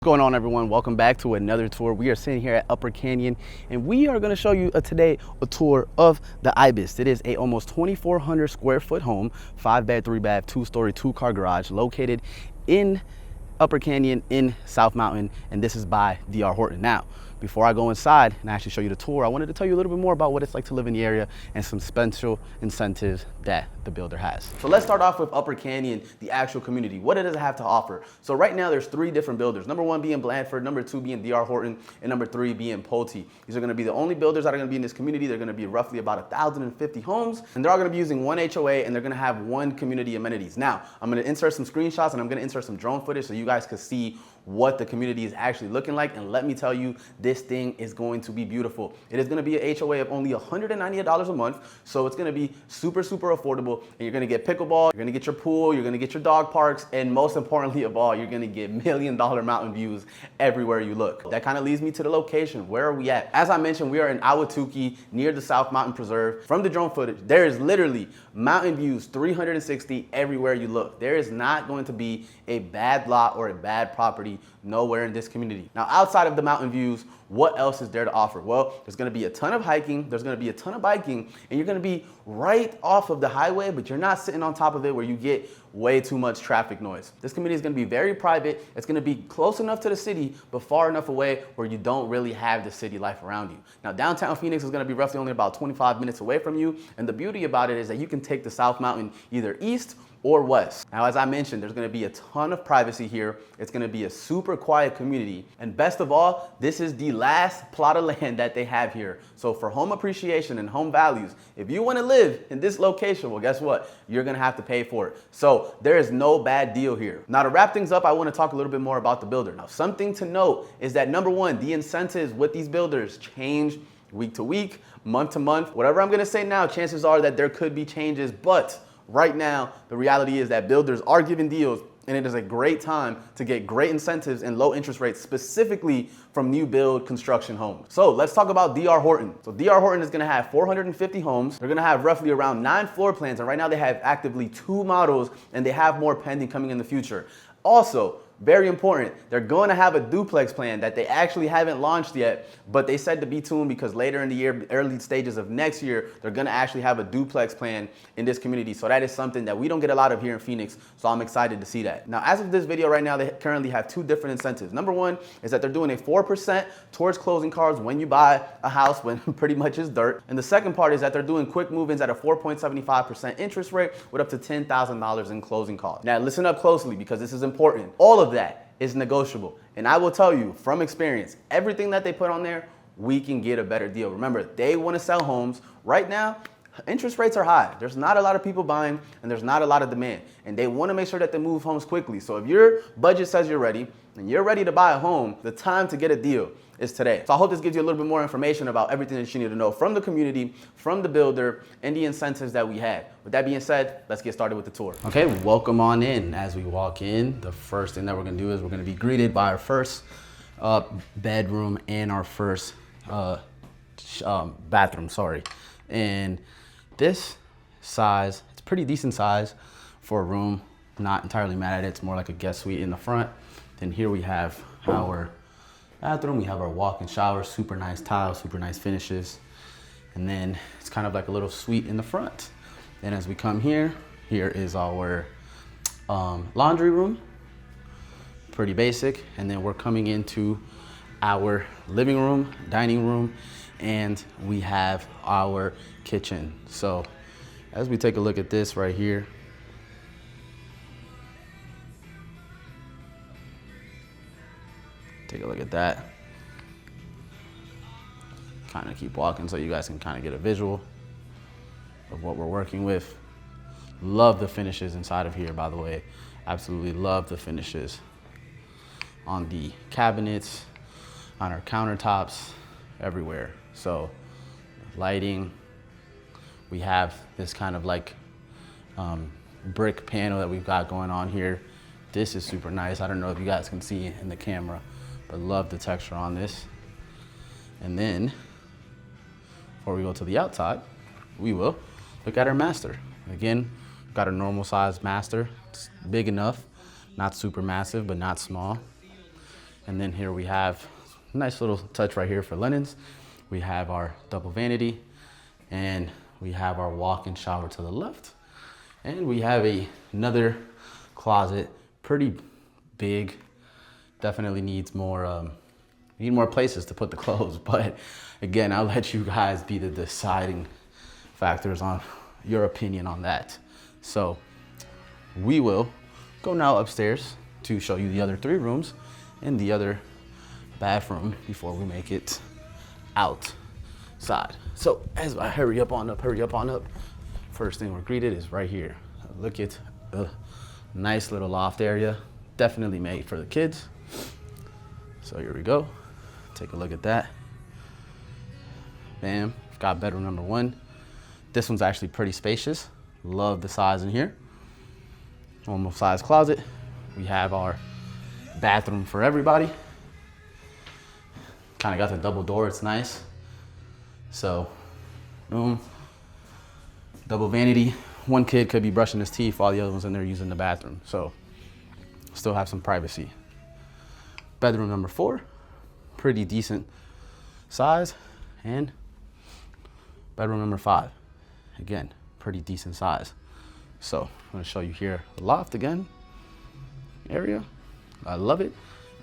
What's going on, everyone? Welcome back to another tour. We are sitting here at Upper Canyon and we are going to show you today a tour of the Ibis. It is a almost 2,400 square foot home, 5-bed, 3-bath, 2-story, 2-car garage located in Upper Canyon in South Mountain, and this is by DR Horton. Now, before I go inside and actually show you the tour, I wanted to tell you a little bit more about what it's like to live in the area and some special incentives that the builder has. So let's start off with Upper Canyon, the actual community. What does it have to offer? So right now there's 3 different builders. Number 1 being Blandford, number 2 being DR Horton, and number 3 being Pulte. These are going to be the only builders that are going to be in this community. They're going to be roughly about 1,050 homes, and they're all going to be using 1 HOA, and they're going to have 1 community amenities. Now, I'm going to insert some screenshots and I'm going to insert some drone footage so you guys can see what the community is actually looking like. And let me tell you, this thing is going to be beautiful. It is going to be a HOA of only $198 a month. So it's going to be super affordable. And you're going to get pickleball, you're going to get your pool, you're going to get your dog parks, and most importantly of all, you're going to get $1 million mountain views everywhere you look. That kind of leads me to the location. Where are we at? As I mentioned, we are in Ahwatukee near the South Mountain Preserve. From the drone footage, there is literally mountain views 360 everywhere you look. There is not going to be a bad lot or a bad property nowhere in this community. Now, outside of the mountain views, what else is there to offer? Well, there's gonna be a ton of hiking, there's gonna be a ton of biking, and you're gonna be right off of the highway, but you're not sitting on top of it where you get way too much traffic noise. This community is gonna be very private. It's gonna be close enough to the city, but far enough away where you don't really have the city life around you. Now, downtown Phoenix is gonna be roughly only about 25 minutes away from you, and the beauty about it is that you can take the South Mountain either east or west. Now, as I mentioned, there's gonna be a ton of privacy here. It's gonna be a super quiet community. And best of all, this is the last plot of land that they have here. So for home appreciation and home values, if you wanna live in this location, well, guess what? You're gonna have to pay for it. So there is no bad deal here. Now, to wrap things up, I wanna talk a little bit more about the builder. Now, something to note is that number 1, the incentives with these builders change week to week, month to month. Whatever I'm gonna say now, chances are that there could be changes, but right now, the reality is that builders are giving deals, and it is a great time to get great incentives and low interest rates, specifically from new build construction homes. So let's talk about DR Horton. So DR Horton is gonna have 450 homes. They're gonna have roughly around 9 floor plans, and right now they have actively 2 models, and they have more pending coming in the future. Also, very important, they're going to have a duplex plan that they actually haven't launched yet, but they said to be tuned because later in the year, early stages of next year, they're going to actually have a duplex plan in this community. So that is something that we don't get a lot of here in Phoenix, so I'm excited to see that. Now, as of this video right now, they currently have 2 different incentives. Number 1 is that they're doing a 4% towards closing costs when you buy a house when pretty much is dirt. And the second part is that they're doing quick move-ins at a 4.75% interest rate with up to $10,000 in closing costs. Now, listen up closely because this is important. All of that is negotiable. And I will tell you from experience, everything that they put on there, we can get a better deal. Remember, they want to sell homes. Right now, interest rates are high. There's not a lot of people buying and there's not a lot of demand. And they want to make sure that they move homes quickly. So if your budget says you're ready and you're ready to buy a home, the time to get a deal is today. So I hope this gives you a little bit more information about everything that you need to know from the community, from the builder, and the incentives that we had. With that being said, let's get started with the tour. Okay, welcome on in. As we walk in, the first thing that we're gonna do is we're gonna be greeted by our first bedroom and our first bathroom, And this size, it's pretty decent size for a room. Not entirely mad at it. It's more like a guest suite in the front. Then here we have our bathroom. We have our walk-in shower, super nice tiles, super nice finishes. And then it's kind of like a little suite in the front. Then as we come here, here is our laundry room, pretty basic. And then we're coming into our living room, dining room, and we have our kitchen. So as we take a look at this right here, take a look at that. Kind of keep walking so you guys can kind of get a visual of what we're working with. Love the finishes inside of here, by the way. Absolutely love the finishes on the cabinets, on our countertops, everywhere. So lighting, we have this kind of like brick panel that we've got going on here. This is super nice. I don't know if you guys can see it in the camera, but love the texture on this. And then, before we go to the outside, we will look at our master. Again, got a normal size master. It's big enough, not super massive, but not small. And then here we have a nice little touch right here for linens. We have our double vanity, and we have our walk-in shower to the left. And we have another closet, pretty big. Definitely needs more, need more places to put the clothes. But again, I'll let you guys be the deciding factors on your opinion on that. So we will go now upstairs to show you the other 3 rooms and the other bathroom before we make it outside. So as I hurry up on up, first thing we're greeted is right here. Look at the nice little loft area, definitely made for the kids. So here we go, take a look at that. Bam, got bedroom number 1. This one's actually pretty spacious. Love the size in here. Normal size closet. We have our bathroom for everybody. Kind of got the double door, it's nice. So, boom, double vanity. One kid could be brushing his teeth while the other one's in there using the bathroom. So, still have some privacy. Bedroom number 4, pretty decent size. And bedroom number 5, again, pretty decent size. So, I'm gonna show you here the loft again, area. I love it.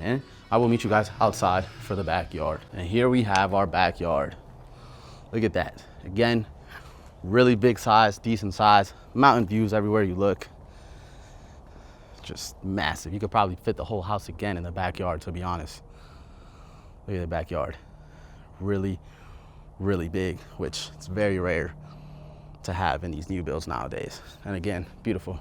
And I will meet you guys outside for the backyard. And here we have our backyard. Look at that. Again, really big size, decent size. Mountain views everywhere you look. Just massive. You could probably fit the whole house again in the backyard, to be honest. Look at the backyard. Really, really big, which it's very rare to have in these new builds nowadays. And again, beautiful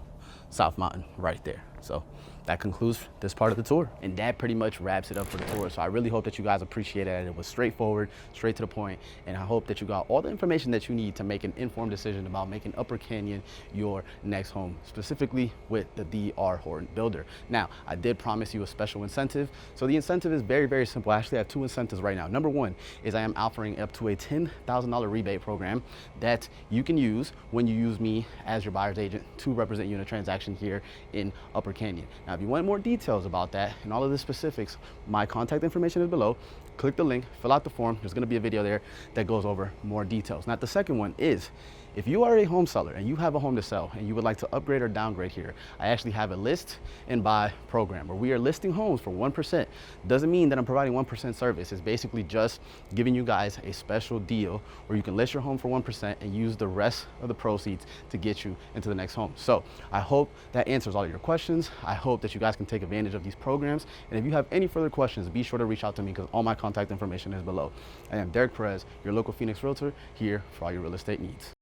South Mountain right there. So that concludes this part of the tour. And that pretty much wraps it up for the tour. So I really hope that you guys appreciated it. It was straightforward, straight to the point. And I hope that you got all the information that you need to make an informed decision about making Upper Canyon your next home, specifically with the DR Horton builder. Now, I did promise you a special incentive. So the incentive is very, very simple. I actually have 2 incentives right now. Number 1 is I am offering up to a $10,000 rebate program that you can use when you use me as your buyer's agent to represent you in a transaction here in Upper Canyon. Now, if you want more details about that and all of the specifics, my contact information is below. Click the link, fill out the form. There's gonna be a video there that goes over more details. Now, the second one is, if you are a home seller and you have a home to sell and you would like to upgrade or downgrade here, I actually have a list and buy program where we are listing homes for 1%. Doesn't mean that I'm providing 1% service. It's basically just giving you guys a special deal where you can list your home for 1% and use the rest of the proceeds to get you into the next home. So I hope that answers all of your questions. I hope that you guys can take advantage of these programs. And if you have any further questions, be sure to reach out to me because all my contact information is below. I am Derek Perez, your local Phoenix Realtor, here for all your real estate needs.